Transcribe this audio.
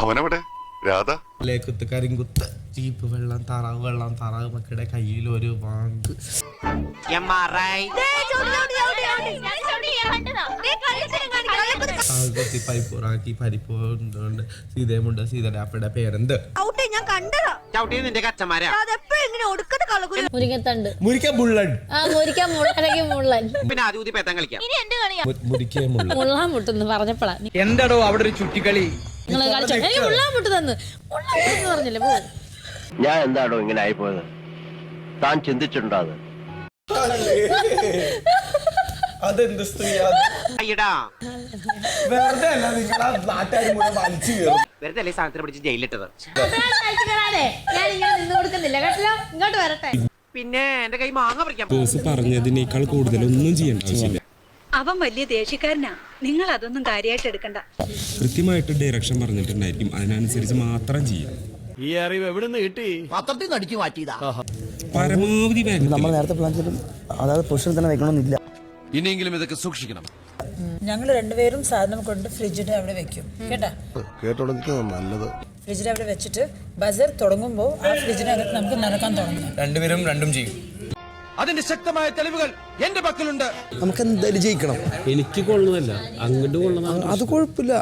അവനവിടെ രാധ കുത്ത് കരിങ്കുത്ത് ചീപ്പ് വെള്ളം താറാവ് മക്കളുടെ കയ്യിൽ ഒരു വാങ്ക് കുത്തി പരിപ്പൂറാക്കി പരിപ്പുണ്ട് സീതയുമുണ്ട് സീതയുടെ അപ്പയുടെ പേരെന്ത് മുരിങ്ങത്തണ്ട് മുരിക്ക മുള്ളൻ മുരിക്കാൻ മുള്ളൻ പിന്നെ ആദ്യം പേത്താൻ കളിക്കാം മുരിക്ക മുള്ളൻ മുള്ളാൻ മുട്ടെന്ന് പറഞ്ഞപ്പോഴാ എന്താടോ അവിടെ ഒരു ചുറ്റിക്കളി നിങ്ങൾ കളിച്ചോ എനിക്ക് മുള്ളാൻ മുട്ട് തന്ന് പറഞ്ഞില്ലേ പോ. ഞാൻ എന്താണോ ഇങ്ങനെ ആയിപ്പോയത് താൻ ചിന്തിച്ചിട്ടുണ്ടോ അത്? അതെന്ത് സ്ത്രീയാ അയ്യടാ വെറുതെ അല്ല നിങ്ങൾ ആ നാട്ടുകാർ മുഴുവൻ വലിച്ചു കയറും വെറുതെ അല്ലേ സാധനത്തിനെ പിടിച്ച് ജയിലിട്ടത്. ഞാൻ ഇങ്ങനെ നിന്ന് കൊടുക്കുന്നില്ല കേട്ടോ, ഇങ്ങോട്ട് വരട്ടെ. പിന്നെ എന്റെ കൈ മാങ്ങ പറിക്കാം. ബോസ് പറഞ്ഞതിനേക്കാൾ കൂടുതൽ ഒന്നും ചെയ്യേണ്ട ആവശ്യമില്ല. അവൻ വലിയ ദേഷ്യക്കാരനാ, നിങ്ങൾ അതൊന്നും കാര്യമായിട്ട് എടുക്കണ്ട. കൃത്യമായിട്ട് ഡയറക്ഷൻ പറഞ്ഞിട്ടുണ്ടായിരിക്കും, അതിനനുസരിച്ച് മാത്രം ചെയ്യും. ഈ അറിവ് എവിടുന്ന് കിട്ടി? പത്രത്തിൽ നടിച്ചു മാറ്റിയതാ. പരമാവധി നമ്മൾ നേരത്തെ പ്ലാൻ ചെയ്തും അതായത് പൊസിഷൻ തന്നെ വെക്കണമെന്നില്ല. ഇനിയെങ്കിലും ഇതൊക്കെ സൂക്ഷിക്കണം. ഞങ്ങൾ രണ്ടുപേരും സാധനം കൊണ്ട് ഫ്രിഡ്ജിന്റെ അവിടെ വെക്കും കേട്ടാ. നല്ലത് ഫ്രിഡ്ജിന്റെ അവിടെ വെച്ചിട്ട് ബസർ തുടങ്ങുമ്പോൾ ആ ഫ്രിഡ്ജിനകത്ത് നമുക്ക് നടക്കാൻ തുടങ്ങും. രണ്ടുപേരും രണ്ടും ചെയ്യും. അതിന്റെ ശക്തമായ തെളിവുകൾ എന്റെ പക്കലുണ്ട്. നമുക്ക് എന്തായാലും ജയിക്കണം. എനിക്ക് കൊള്ളുമല്ല, അങ്ങോട്ട് കൊള്ളണം. അത് കുഴപ്പമില്ല.